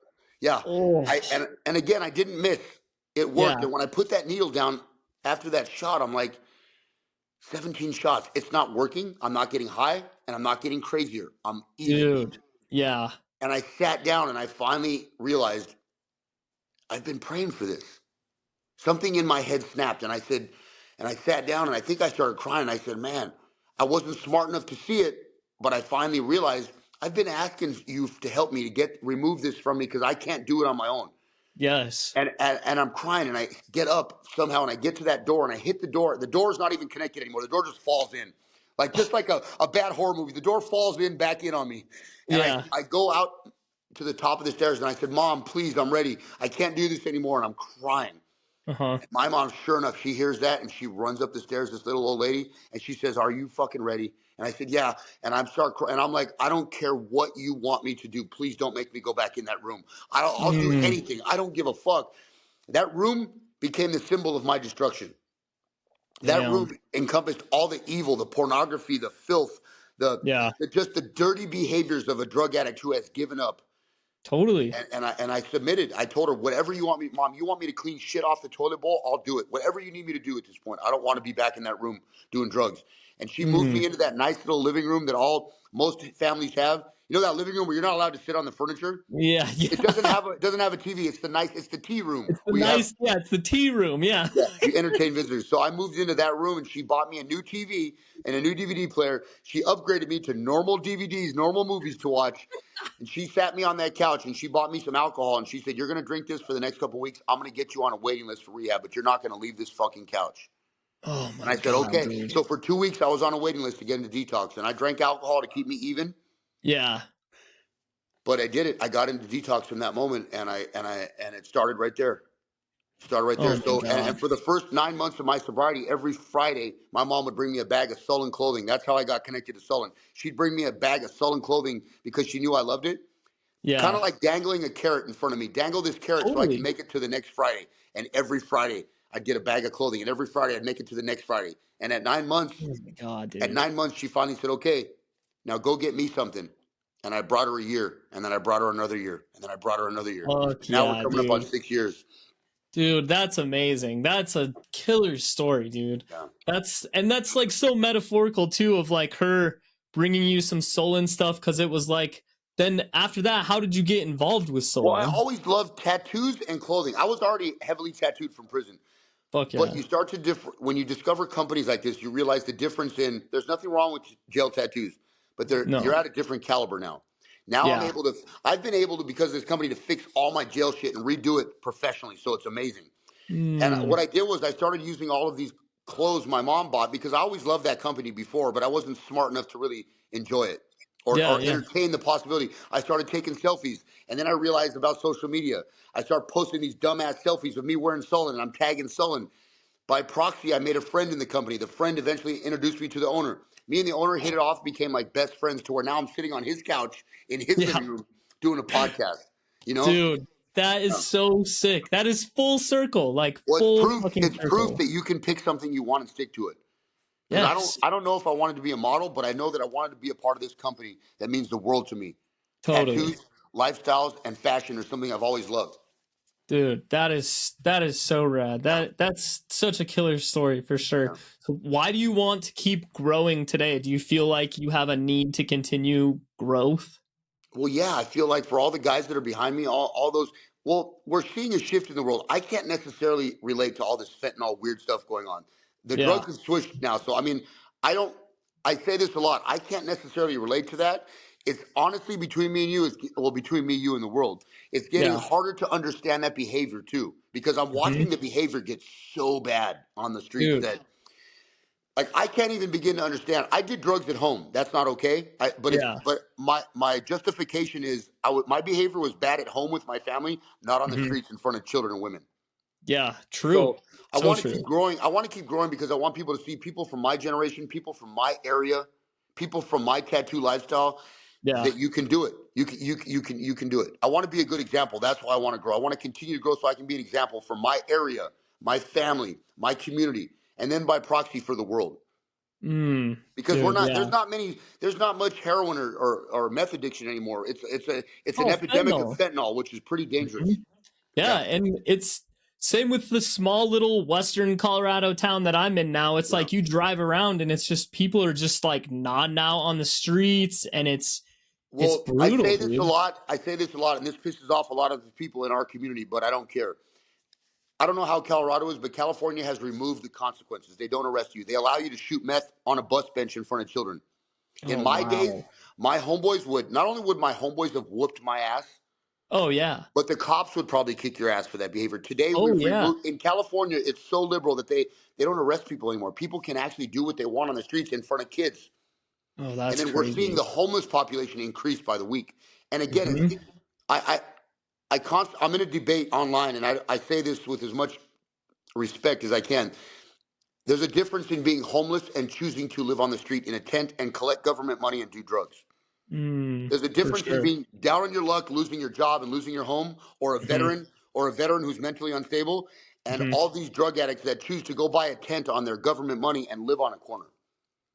Yeah. Oh. And again, I didn't miss. It worked. Yeah. And when I put that needle down after that shot, I'm like, 17 shots. It's not working. I'm not getting high and I'm not getting crazier. I'm even. Dude. Yeah. And I sat down and I finally realized I've been praying for this. Something in my head snapped and I sat down and I think I started crying. I said, "Man, I wasn't smart enough to see it, but I finally realized I've been asking you to help me to remove this from me because I can't do it on my own." Yes. And I'm crying, and I get up somehow, and I get to that door, and I hit the door. The door is not even connected anymore. The door just falls in, like just like a bad horror movie. The door falls in back in on me, and Yeah. I go out to the top of the stairs, and I said, "Mom, please, I'm ready. I can't do this anymore." And I'm crying. Uh-huh. And my mom, sure enough, she hears that, and she runs up the stairs. This little old lady, and she says, "Are you fucking ready?" And I said, "Yeah." And and I'm like, "I don't care what you want me to do. Please don't make me go back in that room. I'll do Mm, anything. I don't give a fuck." That room became the symbol of my destruction. That damn. room encompassed all the evil, the pornography, the filth, Yeah, just the dirty behaviors of a drug addict who has given up. totally. And I submitted. I told her, "Whatever you want me, Mom, you want me to clean shit off the toilet bowl, I'll do it. Whatever you need me to do at this point. I don't want to be back in that room doing drugs." And she moved Mm, me into that nice little living room that most families have. You know, that living room where you're not allowed to sit on the furniture? yeah, It yeah. doesn't have a TV. It's the tea room It's the where you have. nice, yeah, it's the tea room. Yeah. Yeah, you entertain visitors. So I moved into that room, and she bought me a new TV and a new DVD player. She upgraded me to normal DVDs, normal movies to watch. And she sat me on that couch, and she bought me some alcohol, and she said, "You're going to drink this for the next couple of weeks. I'm going to get you on a waiting list for rehab, but you're not going to leave this fucking couch." Oh And my I said, God, "Okay." dude. So for 2 weeks, I was on a waiting list to get into detox, and I drank alcohol to keep me even. Yeah. But I did it. I got into detox from that moment, and it started right there. Started right there. Oh my So, God. and for the first 9 months of my sobriety, every Friday, my mom would bring me a bag of Sullen clothing. That's how I got connected to Sullen. She'd bring me a bag of Sullen clothing because she knew I loved it. Kind Yeah. of like dangling a carrot in front of me. Dangle this carrot so I can Totally. make it to the next Friday. And every Friday, I'd get a bag of clothing. And every Friday, I'd make it to the next Friday. And Oh my God, at dude. 9 months, she finally said, "Okay, now go get me something." And I brought her a year. And then I brought her another year. And then I brought her another year. Fuck And now we're yeah, coming up on dude. 6 years. Dude, that's amazing. That's a killer story, dude. Yeah. That's like so metaphorical too of like her bringing you some Solon stuff because it was like then after that, how did you get involved with Well, I Solon? always loved tattoos and clothing. I was already heavily tattooed from prison. Fuck But yeah. you start to when you discover companies like this, you realize the difference in there's nothing wrong with jail tattoos, but you're No. at a different caliber now. Now Yeah. I've been able to, because of this company, to fix all my jail shit and redo it professionally. So it's amazing. And Mm, what I did was I started using all of these clothes my mom bought because I always loved that company before, but I wasn't smart enough to really enjoy it yeah, or yeah. entertain the possibility. I started taking selfies, and then I realized about social media. I started posting these dumbass selfies of me wearing Sullen, and I'm tagging Sullen. By proxy, I made a friend in the company. The friend eventually introduced me to the owner. Me and the owner hit it off, became like best friends to where now I'm sitting on his couch in his Yeah. living room doing a podcast. You know? Dude, that is Yeah. so sick. That is full circle, like Well, full fucking it's proof circle. that you can pick something you want and stick to it. Because Yes. I don't know if I wanted to be a model, but I know that I wanted to be a part of this company that means the world to me. Totally. Tattoos, lifestyles, and fashion are something I've always loved. Dude, that is so rad. Yeah. That's such a killer story for sure. Yeah. So why do you want to keep growing today? Do you feel like you have a need to continue growth? Well, yeah, I feel like for all the guys that are behind me, all those, well, we're seeing a shift in the world. I can't necessarily relate to all this fentanyl weird stuff going on. The Yeah. drugs have switched now. So, I mean, I don't, I say this a lot. I can't necessarily relate to that. It's honestly between me and you, between me, you, and the world. It's getting Yeah. harder to understand that behavior too, because I'm Mhm. watching the behavior get so bad on the streets Dude. that like I can't even begin to understand. I did drugs at home. That's not okay. Yeah. But my justification is my behavior was bad at home with my family, not on the Mhm. streets in front of children and women. Yeah. True. So I So want to true. keep growing. I want to keep growing because I want people to see people from my generation, people from my area, people from my tattoo lifestyle Yeah. that you can do it. You can do it. I want to be a good example. That's why I want to grow. I want to continue to grow so I can be an example for my area, my family, my community, and then by proxy for the world. Because we're Dude, not yeah. there's not much heroin or meth addiction anymore. It's an Oh, epidemic of fentanyl. fentanyl, which is pretty dangerous. Mhm. Yeah, Yeah, and it's same with the small little western Colorado town that I'm in now. It's yeah. like you drive around and it's just people are just like nodding out on the streets and it's Well, I brutal, say this a dude. lot. I say this a lot, and this pisses off a lot of the people in our community, but I don't care. I don't know how Colorado is, but California has removed the consequences. They don't arrest you. They allow you to shoot meth on a bus bench in front of children. In Oh my days, wow. my homeboys would not only would my homeboys have whooped my ass, Oh yeah. But the cops would probably kick your ass for that behavior. Today, Oh we've yeah. removed in California. It's so liberal that they don't arrest people anymore. People can actually do what they want on the streets in front of kids. Oh, And that's then we're seeing crazy. the homeless population increase by the week. And again, Hmm. I'm in a debate online, and I say this with as much respect as I can. There's a difference in being homeless and choosing to live on the street in a tent and collect government money and do drugs. There's a For difference in sure. being down on your luck, losing your job and losing your home, Hmm. or a veteran who's mentally unstable, and Hmm. all these drug addicts that choose to go buy a tent on their government money and live on a corner.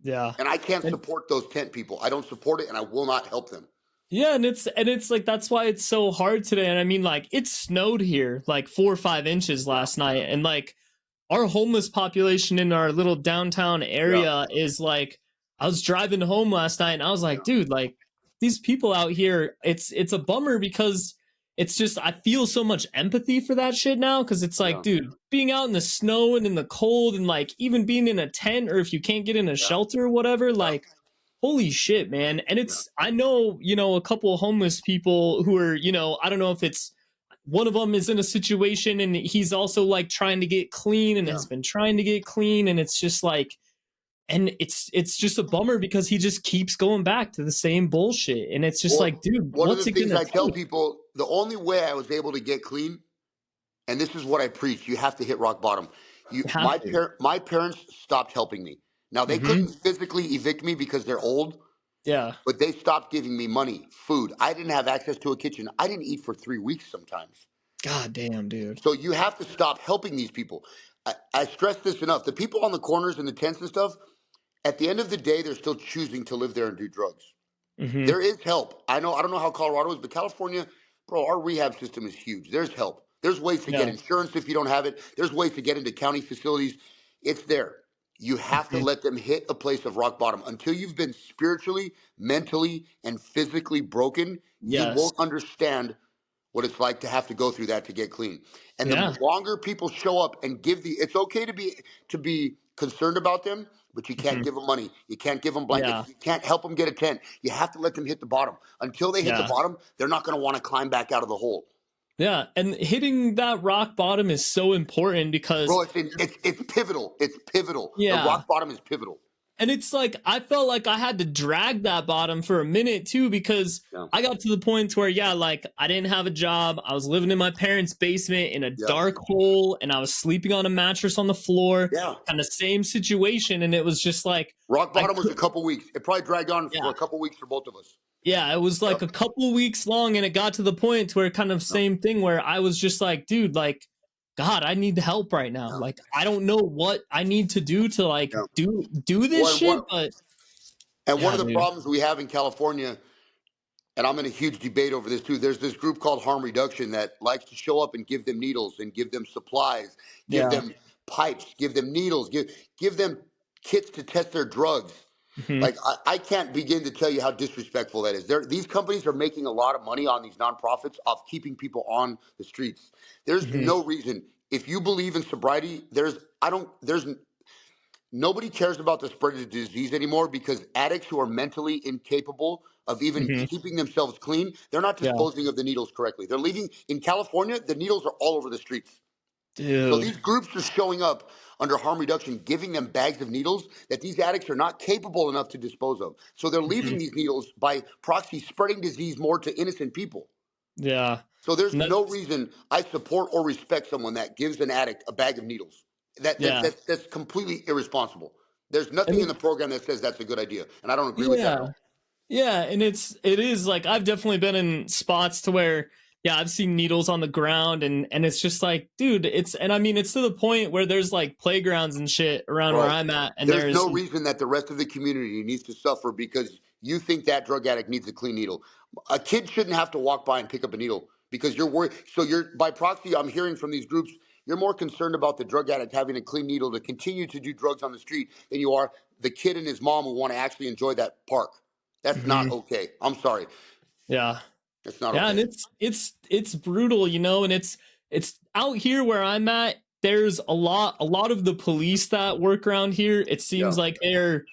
Yeah. And I can't And support those tent people. I don't support it, and I will not help them. yeah, and it's like that's why it's so hard today. And I mean, like it snowed here like 4 or 5 inches Yeah, last night, and like our homeless population in our little downtown yeah, area is like I was driving home last night and I was like, yeah, dude, like these people out here, it's a bummer because it's just I feel so much empathy for that shit now because it's like, yeah, dude, being out in the snow and in the cold and like even being in a tent or if you can't get in a yeah, shelter or whatever, yeah, like holy shit, man. And yeah. it's I know, a couple of homeless people who are, I don't know if it's one of them is in a situation and he's also like trying to get clean and Yeah. has been trying to get clean and it's just like and it's just a bummer because he just keeps going back to the same bullshit and it's just like Well, dude one of what's the it things gonna I tell take. people, the only way I was able to get clean, and this is what I preach, you have to hit rock bottom. You have to. My parents stopped helping me. Now they Hmm. couldn't physically evict me because they're old, Yeah. but they stopped giving me money, food. I didn't have access to a kitchen. I didn't eat for 3 weeks sometimes. God damn, dude. So you have to stop helping these people. I stress this enough. The people on the corners and the tents and stuff, at the end of the day, they're still choosing to live there and do drugs. Hmm. There is help. I don't know how Colorado is, but California, bro, our rehab system is huge. There's help. There's ways to get Yeah. insurance if you don't have it. There's ways to get into county facilities. It's there. You have to Hmm. let them hit a place of rock bottom. Until you've been spiritually, mentally, and physically broken, you Yes. won't understand what it's like to have to go through that to get clean. And the Yeah. longer people show up and give it's okay to be concerned about them, but you can't Hmm. give them money. You can't give them Yeah. blankets. You can't help them get a tent. You have to let them hit the bottom. Until they hit the Yeah. bottom, they're not going to want to climb back out of the hole. Yeah. And hitting that rock bottom is so important because Bro, it's pivotal. It's pivotal. The yeah. rock bottom is pivotal. And it's like I felt like I had to drag that bottom for a minute too because Yeah. I got to the point where yeah, like I didn't have a job. I was living in my parents' basement in a Yeah. dark hole and I was sleeping on a mattress on the floor. Yeah. Kind of same situation and it was just like Rock I bottom was could a couple weeks. It probably dragged on for yeah. a couple weeks for both of us. Yeah, it was like Yep. a couple weeks long and it got to the point where kind of Yeah. same thing where I was just like, dude, like God, I need help right now. Yeah. Like I don't know what I need to do to like Yeah. do this One, shit, one, but and one yeah, of the dude. problems we have in California, and I'm in a huge debate over this too. There's this group called Harm Reduction that likes to show up and give them needles and give them supplies, give Yeah. them pipes, give them needles, give them kits to test their drugs. Mhm. Like I can't begin to tell you how disrespectful that is. These companies are making a lot of money on these nonprofits off keeping people on the streets. There's Mhm. no reason. If you believe in sobriety, there's nobody cares about the spread of the disease anymore because addicts who are mentally incapable of even Mhm. keeping themselves clean, they're not Yeah. disposing of the needles correctly. They're leaving in California, the needles are all over the streets. So Dude. these groups are showing up under harm reduction, giving them bags of needles that these addicts are not capable enough to dispose of. So they're leaving Mhm. these needles by proxy, spreading disease more to innocent people. Yeah. So there's And no that's reason I support or respect someone that gives an addict a bag of needles. yeah. That's completely irresponsible. There's And nothing in it the program that says that's a good idea, and I don't agree with that at yeah. all. Yeah, and it is like I've definitely been in spots to where yeah, I've seen needles on the ground and it's just like, dude, it's and I mean it's to the point where there's like playgrounds and shit around where Bro, I'm at and there's there's no reason that the rest of the community needs to suffer because you think that drug addict needs a clean needle. A kid shouldn't have to walk by and pick up a needle because you're worried. So you're by proxy, I'm hearing from these groups, you're more concerned about the drug addict having a clean needle to continue to do drugs on the street than you are the kid and his mom who want to actually enjoy that park. That's not Mhm. okay. I'm sorry. Yeah. That's not Yeah, and okay. it's brutal, and it's out here where I'm at. There's a lot of the police that work around here. It Yeah. seems like they're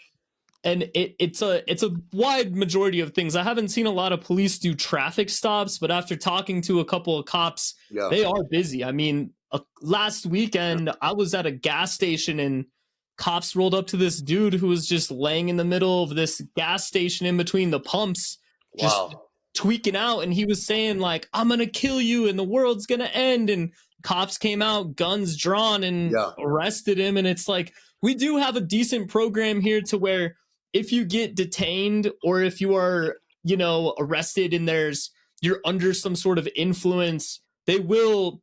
and it's a wide majority of things. I haven't seen a lot of police do traffic stops, but after talking to a couple of cops, Yeah. they are busy. I mean, last weekend I was at a gas station and cops rolled up to this dude who was just laying in the middle of this gas station in between the pumps, just Wow. tweaking out, and he was saying like, "I'm gonna kill you and the world's gonna end." And cops came out, guns drawn, and Yeah. arrested him. And it's like, we do have a decent program here to where if you get detained or if you are, arrested and you're under some sort of influence, they will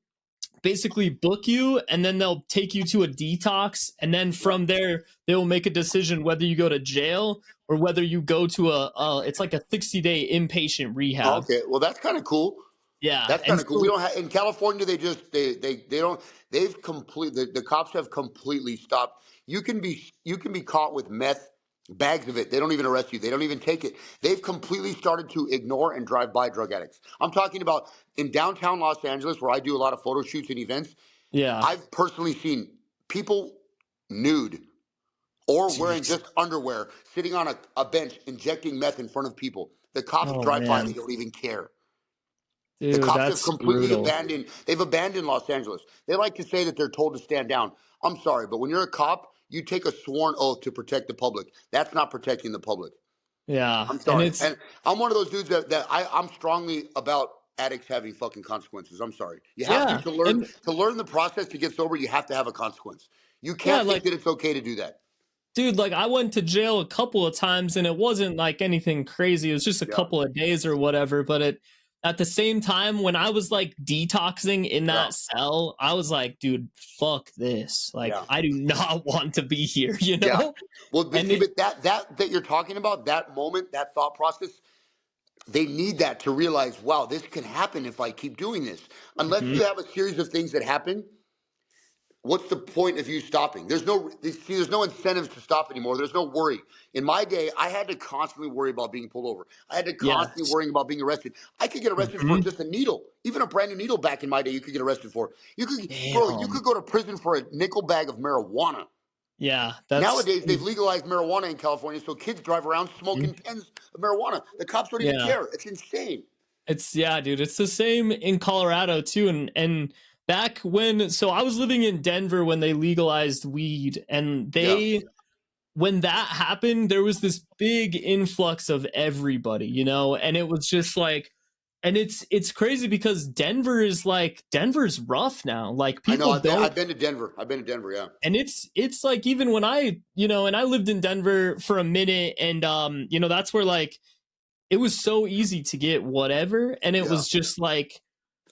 basically book you and then they'll take you to a detox. And then Yeah. from there, they will make a decision whether you go to jail or whether you go to it's like a 60-day inpatient rehab. Okay. Well, that's kind of cool. Yeah. That's And kind of cool. We so, don't have in California. They don't. They've completely. The cops have completely stopped. You can be caught with meth bags of it. They don't even arrest you. They don't even take it. They've completely started to ignore and drive by drug addicts. I'm talking about in downtown Los Angeles, where I do a lot of photo shoots and events. yeah. I've personally seen people nude or wearing Jeez. just underwear sitting on a bench injecting meth in front of people. The cops Oh, drive by. They man. don't even care. The Dude, cops have that's completely brutal. they've abandoned Los Angeles. They like to say that they're told to stand down. I'm sorry, but when you're a cop, you take a sworn oath to protect the public. That's not protecting the public. Yeah. I'm And sorry. it's, And I'm one of those dudes I'm strongly about addicts having fucking consequences. I'm sorry. You have yeah. And to learn the process to get sober, you have to have a consequence. You yeah, can't think like, that it's okay to do that. dude, like I went to jail a couple of times and it wasn't like anything crazy. It was just a Yeah. couple of days or whatever. But at the same time, when I was like detoxing in Yeah. that cell, I was like, dude, fuck this. Like, Yeah. I do not want to be here, you Yeah. know? Well, but And see, it, but that you're talking about, that moment, that thought process, they need that to realize, wow, this can happen if I keep doing this. Unless Mhm. you have a series of things that happen, what's the point of you stopping? There's no incentive to stop anymore. There's no worry. In my day, I had to constantly worry about being pulled over. I had to constantly Yes. worrying about being arrested. I could get arrested for Mhm. just a needle, even a brand new needle. Back in my day, you could get arrested for. You Damn. could go to prison for a nickel bag of marijuana. Yeah. That's, Nowadays, they've legalized marijuana in California, so kids drive around smoking Mhm. pens of marijuana. The cops don't even Yeah. care. It's insane. Yeah, dude, it's the same in Colorado too. And back when, so I was living in Denver when they legalized weed, and Yeah, when that happened, there was this big influx of everybody, and it was just like, and it's crazy because Denver's rough now. Like I know. people don't, I've been to Denver. I've been to Denver. Yeah, and it's like even when and I lived in Denver for a minute, and that's where like it was so easy to get whatever, and it yeah, was just like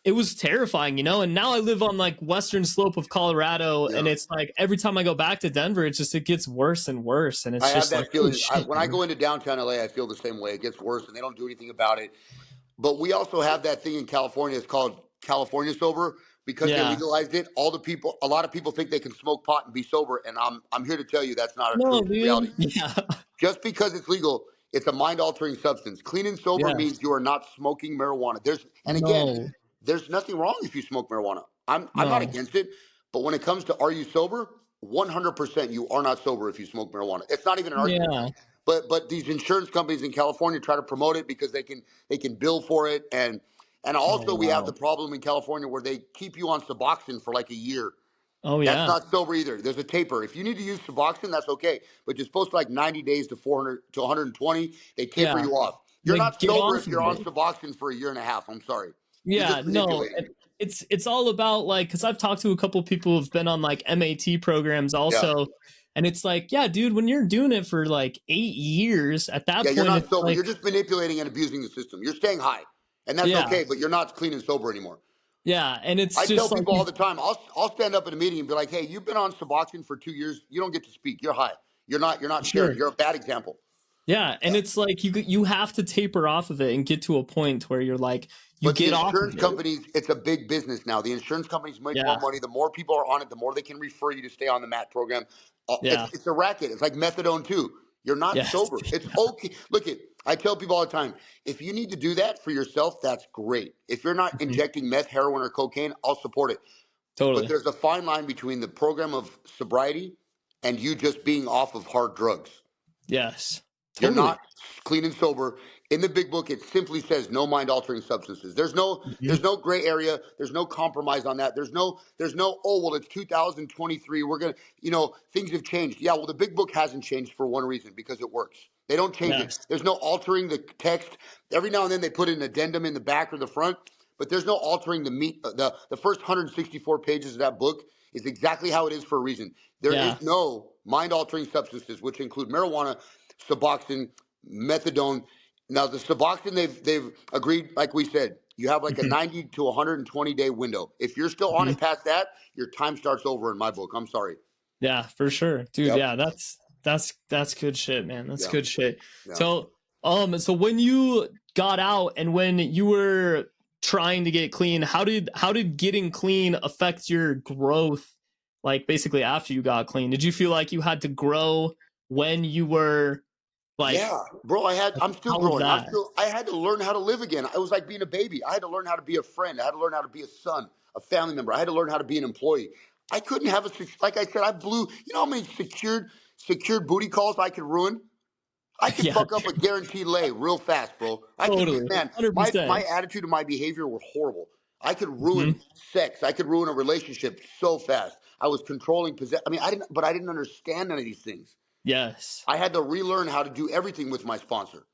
it was terrifying, and now I live on like western slope of Colorado, and yeah. it's like every time I go back to Denver, it gets worse and worse, and I it's have just like, that holy feeling. shit, When I dude. go into downtown LA, I feel the same way. It gets worse, and they don't do anything about it. But we also have that thing in California. It's called California sober because they Yeah. legalized it. A lot of people think they can smoke pot and be sober, and I'm here to tell you that's not a No, true reality. dude. Yeah. Just because it's legal, it's a mind-altering substance. Clean and sober means Yes. you are not smoking marijuana. And again, No. there's nothing wrong if you smoke marijuana. I'm not No. against it, but when it comes to are you sober, 100% you are not sober if you smoke marijuana. It's not even an argument. Yeah. But these insurance companies in California try to promote it because they can bill for it, and Oh, also we have the wow. problem in California where they keep you on Suboxone for like a year. Oh, That's yeah. not sober either. There's a taper. If you need to use Suboxone, that's okay. But you're supposed to like 90 days to 400 to 120. They taper Yeah. you off. You're Like, not get sober off if of you're on it. Suboxone for a year and a half. I'm sorry. You're Yeah, just no, manipulating. it's all about like, because I've talked to a couple people who've been on like MAT programs Yeah. also, and it's like, yeah, dude, when you're doing it for like 8 years, at that Yeah, you're point, not it's sober. like, You're just manipulating and abusing the system. You're staying high. And that's yeah, okay, but you're not clean and sober anymore. yeah, and it's I tell just like, people all the time, I'll stand up in a meeting and be like, hey, you've been on Suboxone for 2 years. You don't get to speak. You're high. You're not sharing. sure, You're a bad example. yeah, and it's like you have to taper off of it and get to a point where you're like, you But the get off of insurance it. companies, it's a big business now. The insurance companies make more Yeah, money. The more people are on it, the more they can refer you to stay on the MAT program. yeah, It's a racket. It's like methadone too. You're not yes, sober. It's okay. Look, I tell people all the time, if you need to do that for yourself, that's great. If you're not Mhm. injecting meth, heroin, or cocaine, I'll support it. But Totally. there's a fine line between the program of sobriety and you just being off of hard drugs. Yes. You're Totally. not clean and sober. In the big book, it simply says no mind altering substances. Mhm. There's no gray area. There's no compromise on that. There's no, oh, well, it's 2023. We're going to, things have changed. Yeah, well, the big book hasn't changed for one reason, because it works. They don't change it. Yes. There's no altering the text. Every now and then they put an addendum in the back or the front, but there's no altering the meat. The first 164 pages of that book is exactly how it is for a reason. There Yeah. is no mind altering substances, which include marijuana, Suboxone, methadone. Now the Suboxone, they've agreed, like we said, you have like a Mhm. 90 to 120-day window. If you're still on Mhm. it past that, your time starts over in my book. I'm sorry. Yeah, for sure. Dude, Yep. yeah, that's good shit, man. That's Yeah. good shit. Yeah. So when you got out and when you were trying to get clean, how did getting clean affect your growth, like basically after you got clean? Did you feel like you had to grow when you were like, Yeah, bro. I'm still how was growing. that? I had to learn how to live again. It was like being a baby. I had to learn how to be a friend. I had to learn how to be a son, a family member. I had to learn how to be an employee. I couldn't have like I said, I blew, how many secured booty calls I could ruin? I could Yeah, fuck up a guaranteed lay real fast, bro. I could be, totally. man, my 100%. attitude and my behavior were horrible. I could Mhm. ruin sex. I could ruin a relationship so fast. I was controlling I mean, I didn't understand none of these things. Yes. I had to relearn how to do everything with my sponsor.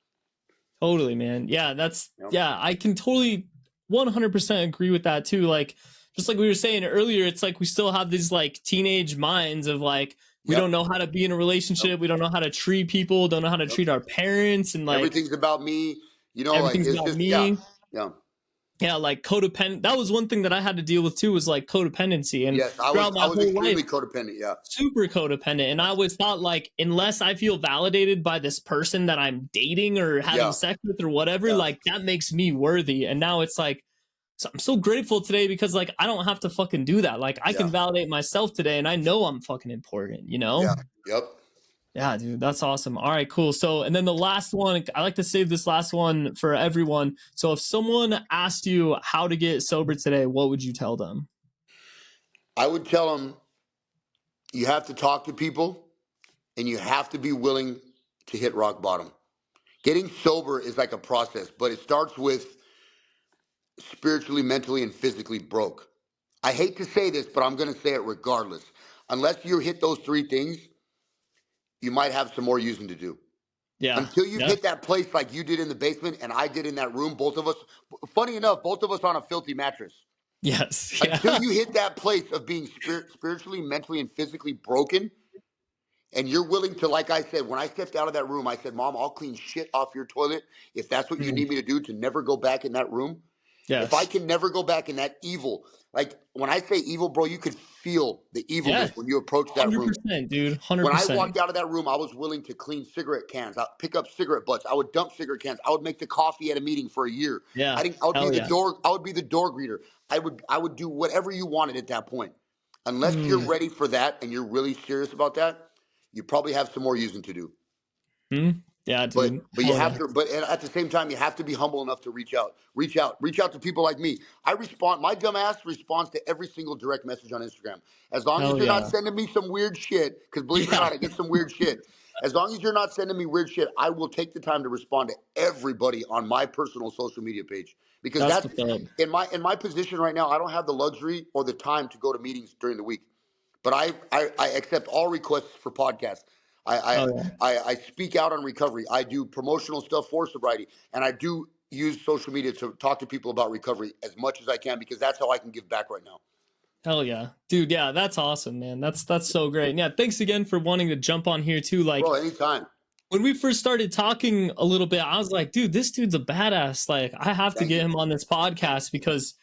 Totally, man. Yeah, Yep. yeah, I can totally 100% agree with that too. Like, just like we were saying earlier, it's like we still have these like teenage minds of like, we don't Yep. know how to be in a Yep. relationship. We don't know how to treat people, don't know how to Yep. treat our parents. And like, Everything's about me. Like everything's it's about just, yeah. me. Yeah. Yeah, like codependent. That was one thing that I had to deal with too, was like codependency. And Yes, I was throughout I my was whole life, extremely codependent. Yeah. super codependent. And I always thought like, unless I feel validated by this person that I'm dating or having Yeah. sex with or whatever, Yeah. like that makes me worthy. And now it's like, so I'm so grateful today because like I don't have to fucking do that. Like I Yeah. can validate myself today and I know I'm fucking important, you know? Yeah. Yep. Yeah, dude, that's awesome. All right, cool. So, and then the last one, I like to save this last one for everyone. So, if someone asked you how to get sober today, what would you tell them? I would tell them, you have to talk to people and you have to be willing to hit rock bottom. Getting sober is like a process, but it starts with spiritually, mentally, and physically broke. I hate to say this, but I'm going to say it regardless. Unless you hit those three things, you might have some more using to do. Yeah. Until you've Yeah. hit that place like you did in the basement and I did in that room, both of us, funny enough, both of us on a filthy mattress. Yes. Until Yeah. you hit that place of being spiritually, mentally, and physically broken, and you're willing to, like I said, when I stepped out of that room, I said, Mom, I'll clean shit off your toilet if that's what you Mm, need me to do to never go back in that room. If I yes. can never go back in that evil, like when I say evil, bro, you could feel the evilness Yes. when you approach that room. 100%, dude. When I 100%. walked out of that room, I was willing to clean cigarette cans. I'd pick up cigarette butts. I would dump cigarette cans. I would make the coffee at a meeting for a year. Yeah. I would be Hell the yeah. door. I would be the door greeter. I would do whatever you wanted at that point. Unless you're Mm. ready for that and you're really serious about that, you probably have some more using to do. Mm. Yeah, But dude. you Hell have yeah. to. But at the same time, you have to be humble enough to reach out to people like me. I respond. My dumb ass responds to every single direct message on Instagram. As long as Hell you're not yeah. sending me some weird shit, because believe it or Yeah. not, I get some weird shit. As long as you're not sending me weird shit, I will take the time to respond to everybody on my personal social media page, because That's that's what's up. in my position right now. I don't have the luxury or the time to go to meetings during the week. But I accept all requests for podcasts. I, I Oh yeah. I speak out on recovery. I do promotional stuff for sobriety, and I do use social media to talk to people about recovery as much as I can, because that's how I can give back right now. Hell yeah. Dude, yeah, that's awesome, man. That's so great. And yeah, thanks again for wanting to jump on here too. Bro, Like anytime. when we first started talking a little bit, I was like, dude, this dude's a badass. Like, I have to Thank get you. him on this podcast because,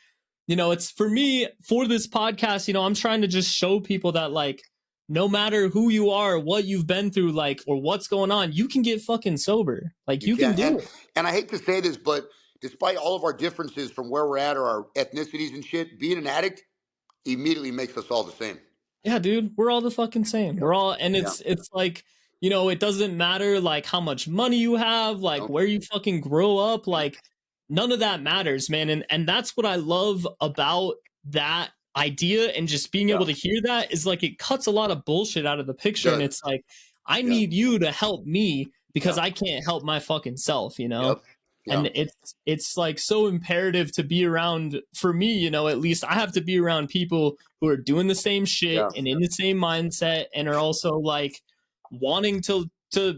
it's for me, for this podcast, I'm trying to just show people that, like, no matter who you are, what you've been through, like, or what's going on, you can get fucking sober. Like, You you can can, do it. and I hate to say this, but despite all of our differences from where we're at or our ethnicities and shit, being an addict immediately makes us all the same. Yeah, dude, we're all the fucking same. Yep. We're all, and Yeah. it's like, it doesn't matter like how much money you have, like Nope. where you fucking grow up, like none of that matters, man. And that's what I love about that idea, and just being Yeah. able to hear that is like it cuts a lot of bullshit out of the It picture. And does. it's like I Yeah. need you to help me because Yeah. I can't help my fucking self, you know? Yep. Yeah. And it's like so imperative to be around, for me, you know, at least I have to be around people who are doing the same shit Yeah. and in the same mindset and are also like wanting to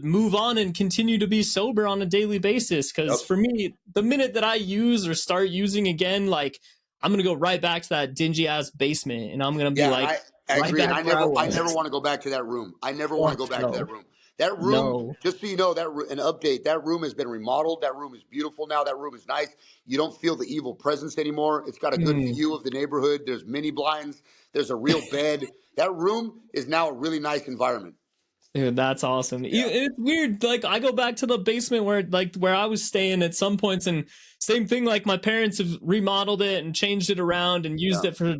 move on and continue to be sober on a daily basis. Because Yep. for me, the minute that I use or start using again, like I'm gonna go right back to that dingy ass basement and I'm gonna be Yeah, like I right agree, and back where I I never was. want to go back to that room. I never want to Fuck go back to that no. room. That room, No. just so you know, an update. That room has been remodeled. That room is beautiful now. That room is nice. You don't feel the evil presence anymore. It's got a good Mm. view of the neighborhood. There's mini blinds. There's a real bed. That room is now a really nice environment. Dude, that's awesome. Yeah. It's weird. Like I go back to the basement where I was staying at some points, and same thing. Like my parents have remodeled it and changed it around and used Yeah. it for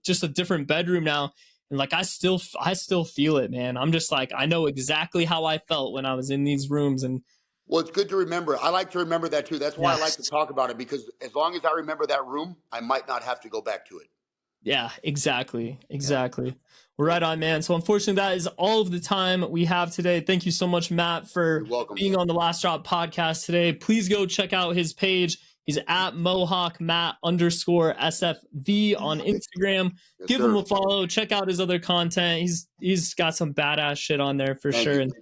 just a different bedroom now. And like I still feel it, man. I'm just like I know exactly how I felt when I was in these rooms. And Well, it's good to remember. I like to remember that too. That's why I like to yes, talk about it, because as long as I remember that room, I might not have to go back to it. yeah, exactly. Yeah. We're right on, man. So unfortunately, that is all of the time we have today. Thank you so much, Matt, for You're welcome. being on the Last Drop podcast today. Please go check out his page. He's at Mohawk Matt _SFV on Instagram. Yes, Give sir. him a follow. Check out his other content. He's got some badass shit on there for Thank sure. you. And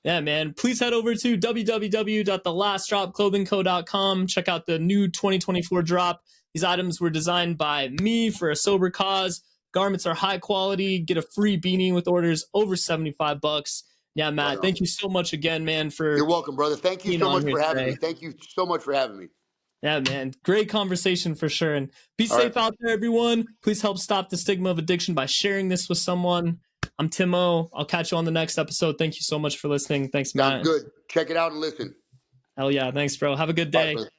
yeah, man, please head over to www.thelastdropclothingco.com. Check out the new 2024 drop. These items were designed by me for a sober cause. Garments are high quality. Get a free beanie with orders over $75. Yeah, Matt, Right on. thank you so much again, man, for You're welcome, brother. Thank you being so on much here for having me. today. Thank you so much for having me. Yeah, man, great conversation for sure. And be All safe right. out there, everyone. Please help stop the stigma of addiction by sharing this with someone. I'm Timo. I'll catch you on the next episode. Thank you so much for listening. Thanks, Matt. Sounds good. Check it out and listen. Hell yeah. Thanks, bro. Have a good Bye, day. brother.